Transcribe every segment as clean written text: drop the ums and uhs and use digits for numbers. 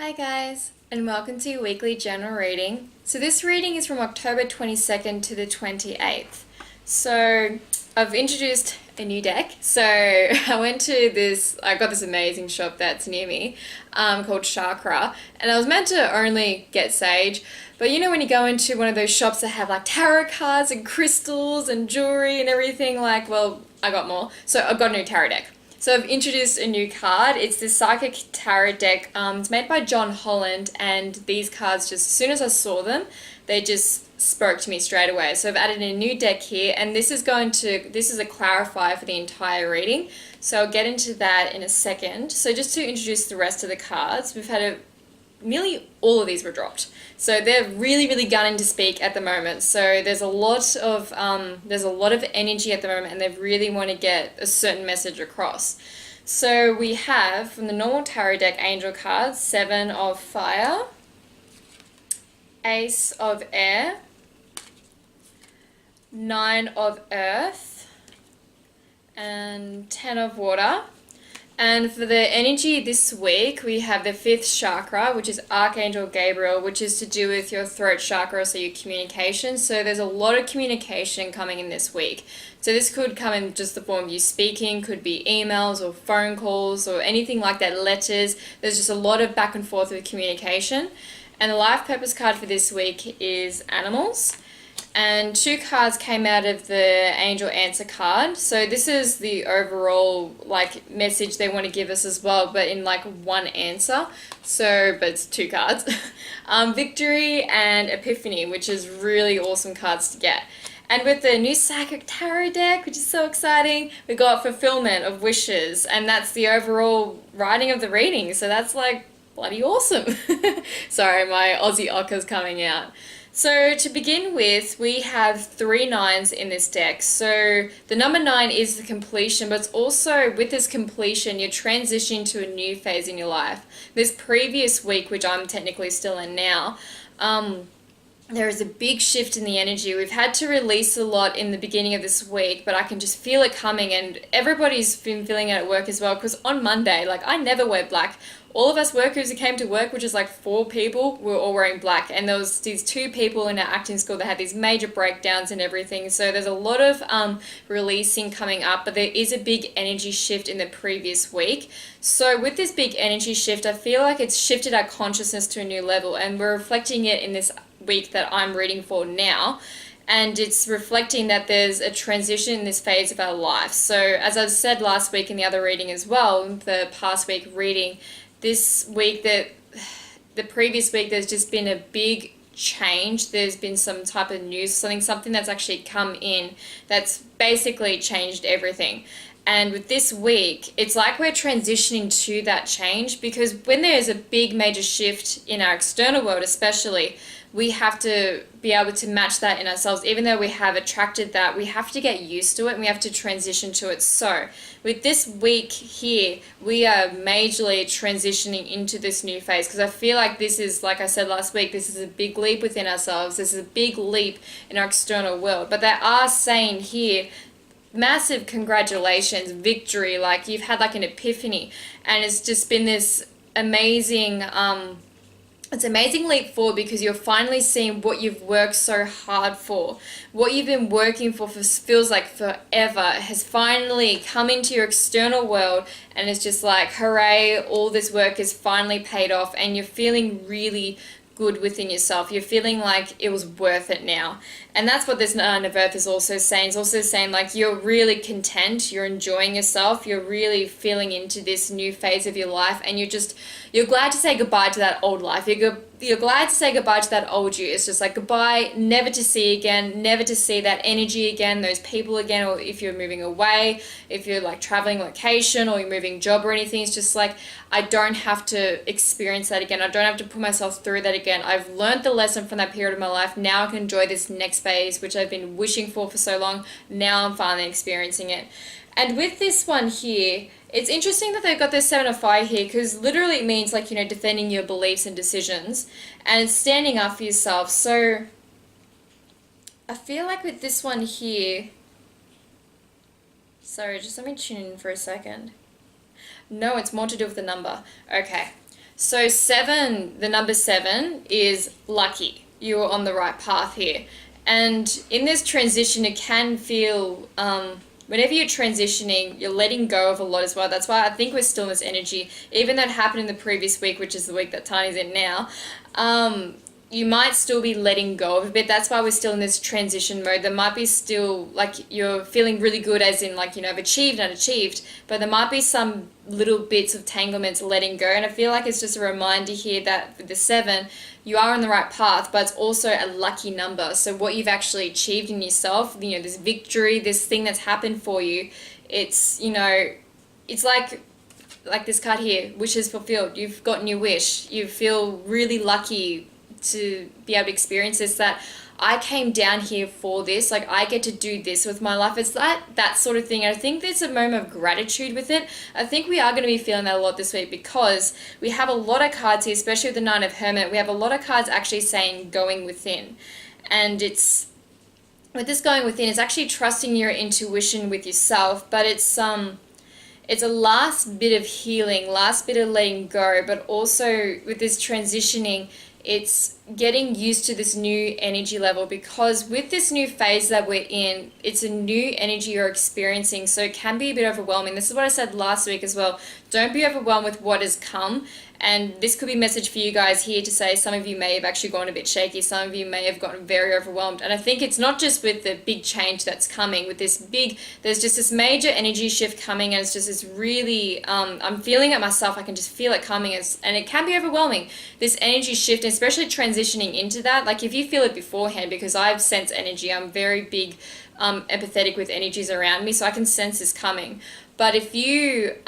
Hi guys, and welcome to your weekly journal reading. So this reading is from October 22nd to the 28th. So I've introduced a new deck. So I got this amazing shop that's near me called Chakra, and I was meant to only get sage, but you know when you go into one of those shops that have like tarot cards and crystals and jewelry and everything, I got more. So I got a new tarot deck. So I've introduced a new card. It's the Psychic Tarot deck. It's made by John Holland, and these cards, just as soon as I saw them, they just spoke to me straight away. So I've added a new deck here, and this is a clarifier for the entire reading. So I'll get into that in a second. So just to introduce the rest of the cards, nearly all of these were dropped. So they're really gunning to speak at the moment. So there's a lot of energy at the moment, and they really want to get a certain message across. So we have from the normal tarot deck angel cards, 7 of fire, Ace of air, 9 of earth, and 10 of water. And for the energy this week, we have the 5th chakra, which is Archangel Gabriel, which is to do with your throat chakra, so your communication. So there's a lot of communication coming in this week. So this could come in just the form of you speaking, could be emails or phone calls or anything like that, letters. There's just a lot of back and forth with communication. And the life purpose card for this week is animals. And 2 cards came out of the angel answer card. So this is the overall message they want to give us as well, but in one answer. But it's 2 cards. Victory and Epiphany, which is really awesome cards to get. And with the new Psychic Tarot deck, which is so exciting, we got Fulfillment of Wishes, and that's the overall writing of the reading. So that's bloody awesome. Sorry, my Aussie ocker's coming out. So to begin with, we have 3 9s in this deck. So the number 9 is the completion, but it's also with this completion, you're transitioning to a new phase in your life. This previous week, which I'm technically still in now, there is a big shift in the energy. We've had to release a lot in the beginning of this week, but I can just feel it coming, and everybody's been feeling it at work as well, because on Monday, I never wear black. All of us workers who came to work, which is 4 people, were all wearing black. And there was these 2 people in our acting school that had these major breakdowns and everything. So there's a lot of releasing coming up, but there is a big energy shift in the previous week. So with this big energy shift, I feel like it's shifted our consciousness to a new level, and we're reflecting it in this week that I'm reading for now. And it's reflecting that there's a transition in this phase of our life. So as I said last week in the other reading as well, the past week reading, this week, the previous week, there's just been a big change. There's been some type of news, something that's actually come in that's basically changed everything. And with this week, it's like we're transitioning to that change, because when there's a big major shift in our external world especially, we have to be able to match that in ourselves. Even though we have attracted that, we have to get used to it and we have to transition to it. So with this week here, we are majorly transitioning into this new phase, because I feel like this is, like I said last week, this is a big leap within ourselves. This is a big leap in our external world. But they are saying here, massive congratulations, victory, you've had an epiphany, and it's just been this amazing it's an amazing leap forward, because you're finally seeing what you've worked so hard for. What you've been working for feels like forever has finally come into your external world, and it's just hooray, all this work is finally paid off, and you're feeling really good within yourself. You're feeling like it was worth it now. And that's what this 9 of earth is also saying. It's also saying you're really content, you're enjoying yourself, you're really feeling into this new phase of your life, and you're glad to say goodbye to that old life. You're glad to say goodbye to that old you. It's just goodbye, never to see again, never to see that energy again, those people again, or if you're moving away, if you're traveling location or you're moving job or anything, it's just I don't have to experience that again. I don't have to put myself through that again. I've learned the lesson from that period of my life. Now I can enjoy this next phase, which I've been wishing for so long. Now I'm finally experiencing it. And with this one here, it's interesting that they've got this 7 of fire here, because literally it means defending your beliefs and decisions and standing up for yourself. So I feel like with this one here, sorry, just let me tune in for a second. No, it's more to do with the number. Okay. So seven, the number seven is lucky. You're on the right path here. And in this transition, it can feel, whenever you're transitioning, you're letting go of a lot as well. That's why I think we're still in this energy. Even though it happened in the previous week, which is the week that Tani's in now, you might still be letting go of a bit. That's why we're still in this transition mode. There might be still, like, you're feeling really good as in, like, you know, I've achieved and achieved, but there might be some little bits of tanglements letting go. And I feel like it's just a reminder here that with the seven, you are on the right path, but it's also a lucky number. So what you've actually achieved in yourself, you know, this victory, this thing that's happened for you, it's, you know, it's like this card here, wishes fulfilled. You've gotten your wish. You feel really lucky to be able to experience this, that I came down here for this, like I get to do this with my life. It's that sort of thing. And I think there's a moment of gratitude with it. I think we are going to be feeling that a lot this week because we have a lot of cards here, especially with the Nine of Hermit. We have a lot of cards actually saying going within. And it's, with this going within, it's actually trusting your intuition with yourself, but it's a last bit of healing, last bit of letting go, but also with this transitioning, it's getting used to this new energy level, because with this new phase that we're in, it's a new energy you're experiencing, so it can be a bit overwhelming. This is what I said last week as well. Don't be overwhelmed with what has come. And this could be a message for you guys here to say some of you may have actually gone a bit shaky. Some of you may have gotten very overwhelmed. And I think it's not just with the big change that's coming, with this big, there's just this major energy shift coming, and it's just this really, I'm feeling it myself. I can just feel it coming, and it can be overwhelming, this energy shift, especially transitioning into that. Like if you feel it beforehand, because I've sensed energy, I'm very big, empathetic with energies around me, so I can sense this coming. But if you,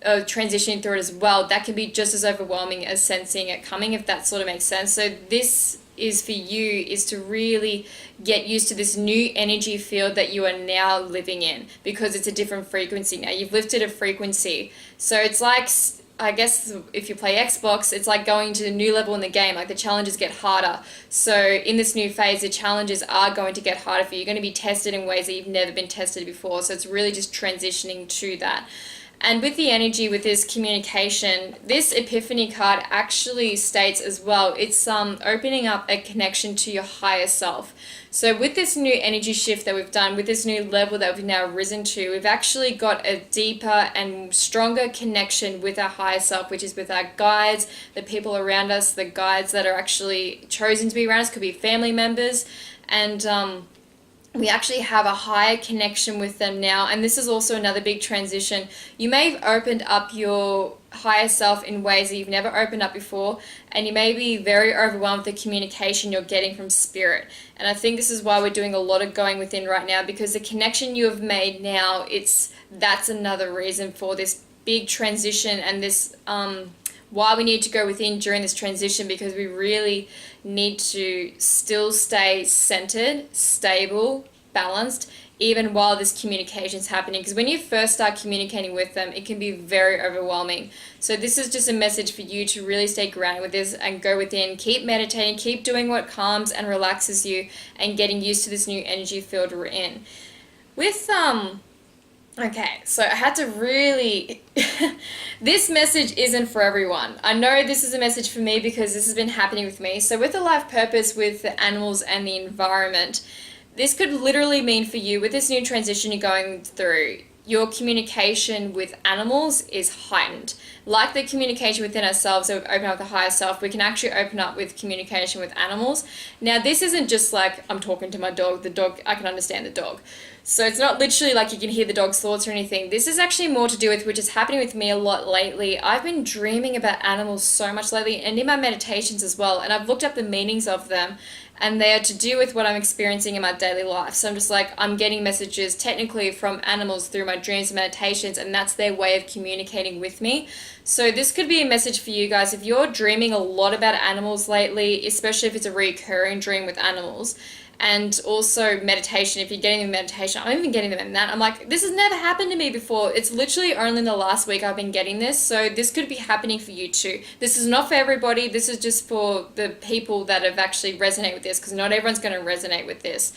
transitioning through it as well, that can be just as overwhelming as sensing it coming, if that sort of makes sense. So this is for you, is to really get used to this new energy field that you are now living in, because it's a different frequency now. You've lifted a frequency. So it's like, I guess if you play Xbox, it's like going to a new level in the game. Like the challenges get harder. So in this new phase, the challenges are going to get harder for you. You're going to be tested in ways that you've never been tested before. So it's really just transitioning to that. And with the energy, with this communication, this Epiphany card actually states as well, it's opening up a connection to your higher self. So with this new energy shift that we've done, with this new level that we've now risen to, we've actually got a deeper and stronger connection with our higher self, which is with our guides, the people around us, the guides that are actually chosen to be around us, could be family members, and we actually have a higher connection with them now. And this is also another big transition. You may have opened up your higher self in ways that you've never opened up before, and you may be very overwhelmed with the communication you're getting from spirit. And I think this is why we're doing a lot of going within right now, because the connection you have made now, that's another reason for this big transition, and this why we need to go within during this transition, because we really need to still stay centered, stable, balanced, even while this communication is happening. Because when you first start communicating with them, it can be very overwhelming. So this is just a message for you to really stay grounded with this and go within, keep meditating, keep doing what calms and relaxes you, and getting used to this new energy field we're in. With okay, so I had to really, this message isn't for everyone. I know this is a message for me because this has been happening with me. So with the life purpose, with the animals and the environment, this could literally mean for you, with this new transition you're going through, your communication with animals is heightened. Like the communication within ourselves, so we've opened up the higher self, we can actually open up with communication with animals. Now this isn't just like I'm talking to my dog, the dog, I can understand the dog. So it's not literally like you can hear the dog's thoughts or anything. This is actually more to do with, which is happening with me a lot lately. I've been dreaming about animals so much lately, and in my meditations as well, and I've looked up the meanings of them, and they are to do with what I'm experiencing in my daily life. So I'm just like, I'm getting messages technically from animals through my dreams and meditations, and that's their way of communicating with me. So this could be a message for you guys. If you're dreaming a lot about animals lately, especially if it's a recurring dream with animals, and also meditation, if you're getting them in meditation, I'm even getting them in that. I'm like, this has never happened to me before. It's literally only in the last week I've been getting this. So this could be happening for you too. This is not for everybody. This is just for the people that have actually resonated with this, because not everyone's going to resonate with this.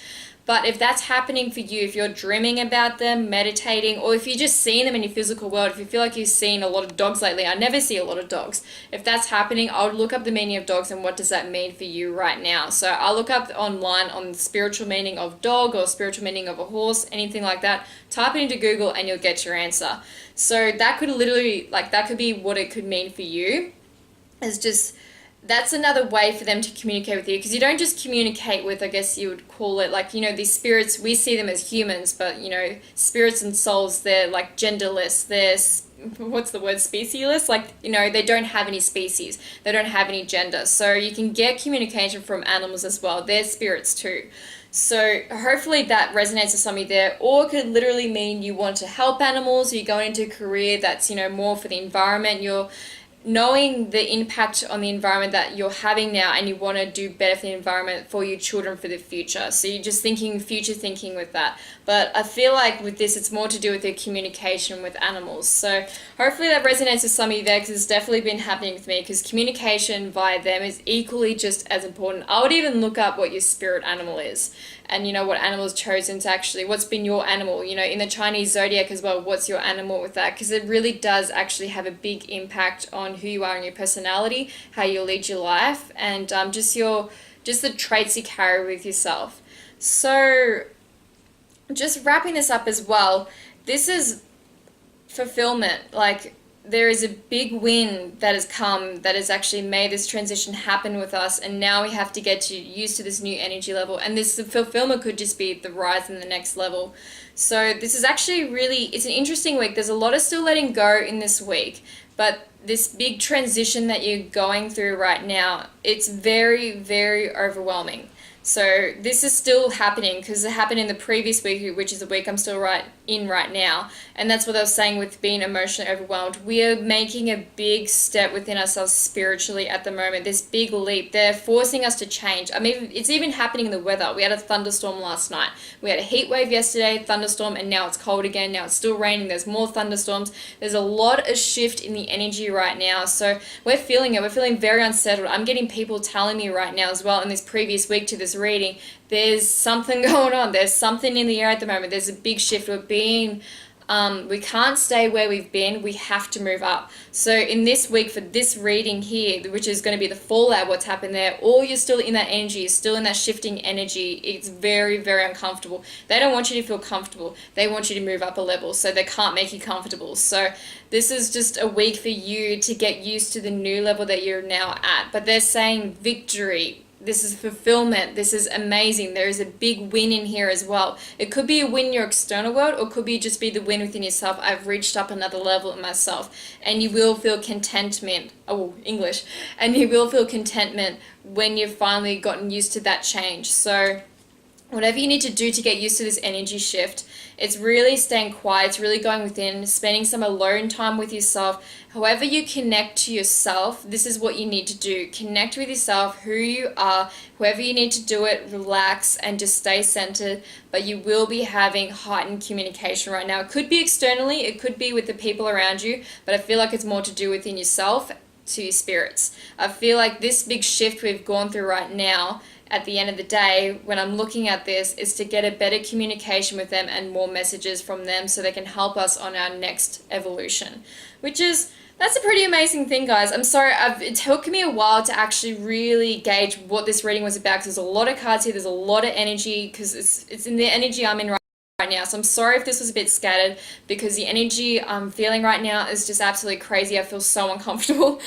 But if that's happening for you, if you're dreaming about them, meditating, or if you're just seeing them in your physical world, if you feel like you've seen a lot of dogs lately, I never see a lot of dogs. If that's happening, I'll look up the meaning of dogs and what does that mean for you right now. So I'll look up online on the spiritual meaning of dog or spiritual meaning of a horse, anything like that. Type it into Google and you'll get your answer. So that could literally, like, that could be what it could mean for you. It's just, that's another way for them to communicate with you, because you don't just communicate with, I guess you would call it, like, these spirits, we see them as humans, but spirits and souls, they're like genderless, they're what's the word, specialist, like, they don't have any species, they don't have any gender. So you can get communication from animals as well, they're spirits too. So hopefully that resonates with somebody there. Or it could literally mean you want to help animals, you're going into a career that's more for the environment, you're knowing the impact on the environment that you're having now, and you want to do better for the environment for your children for the future. So you're just thinking future thinking with that. But I feel like with this, it's more to do with the communication with animals. So hopefully that resonates with some of you there, because it's definitely been happening with me, because communication via them is equally just as important. I would even look up what your spirit animal is, and what animal is chosen to actually, what's been your animal, in the Chinese zodiac as well, what's your animal with that, because it really does actually have a big impact on who you are and your personality, how you lead your life, and just the traits you carry with yourself. So just wrapping this up as well, this is fulfillment. Like, there is a big win that has come, that has actually made this transition happen with us, and now we have to get used to this new energy level, and this fulfillment could just be the rise in the next level. So this is actually it's an interesting week. There's a lot of still letting go in this week, but this big transition that you're going through right now, it's very, very overwhelming. So this is still happening, because it happened in the previous week, which is the week I'm still right now. And that's what I was saying with being emotionally overwhelmed. We are making a big step within ourselves spiritually at the moment. This big leap. They're forcing us to change. I mean, it's even happening in the weather. We had a thunderstorm last night. We had a heat wave yesterday, thunderstorm, and now it's cold again. Now it's still raining. There's more thunderstorms. There's a lot of shift in the energy right now. So we're feeling it. We're feeling very unsettled. I'm getting people telling me right now as well in this previous week to this reading, there's something going on. There's something in the air at the moment. There's a big shift. We can't stay where we've been. We have to move up. So in this week, for this reading here, which is going to be the fallout, what's happened there, or you're still in that energy, you're still in that shifting energy, it's very, very uncomfortable. They don't want you to feel comfortable. They want you to move up a level, so they can't make you comfortable. So this is just a week for you to get used to the new level that you're now at. But they're saying victory. This is fulfillment. This is amazing. There is a big win in here as well. It could be a win in your external world, or it could be just be the win within yourself. I've reached up another level in myself, and you will feel contentment. Oh, English. And you will feel contentment when you've finally gotten used to that change. So whatever you need to do to get used to this energy shift, it's really staying quiet, it's really going within, spending some alone time with yourself. However you connect to yourself, this is what you need to do. Connect with yourself, who you are, whoever you need to do it, relax and just stay centered. But you will be having heightened communication right now. It could be externally, it could be with the people around you, but I feel like it's more to do within yourself, to your spirits. I feel like this big shift we've gone through right now, at the end of the day, when I'm looking at this, is to get a better communication with them and more messages from them, so they can help us on our next evolution, that's a pretty amazing thing, guys. I'm sorry, it took me a while to actually really gauge what this reading was about, because there's a lot of cards here, there's a lot of energy, because it's in the energy I'm in right now. So I'm sorry if this was a bit scattered, because the energy I'm feeling right now is just absolutely crazy. I feel so uncomfortable.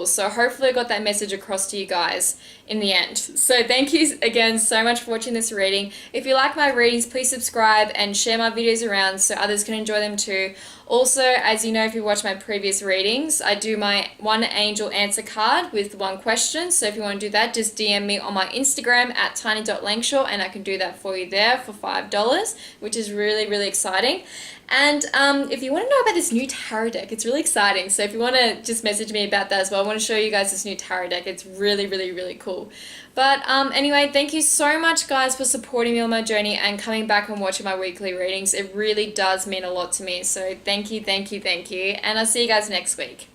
So hopefully I got that message across to you guys in the end. So thank you again so much for watching this reading. If you like my readings, please subscribe and share my videos around so others can enjoy them too. Also, as you know, if you watch my previous readings, I do my one angel answer card with one question. So if you want to do that, just DM me on my Instagram at tiny.langshaw, and I can do that for you there for $5, which is really, really exciting. And if you want to know about this new tarot deck, it's really exciting. So if you want to just message me about that as well, I want to show you guys this new tarot deck. It's really, really, really cool. But anyway, thank you so much, guys, for supporting me on my journey and coming back and watching my weekly readings. It really does mean a lot to me. So thank you, thank you, thank you. And I'll see you guys next week.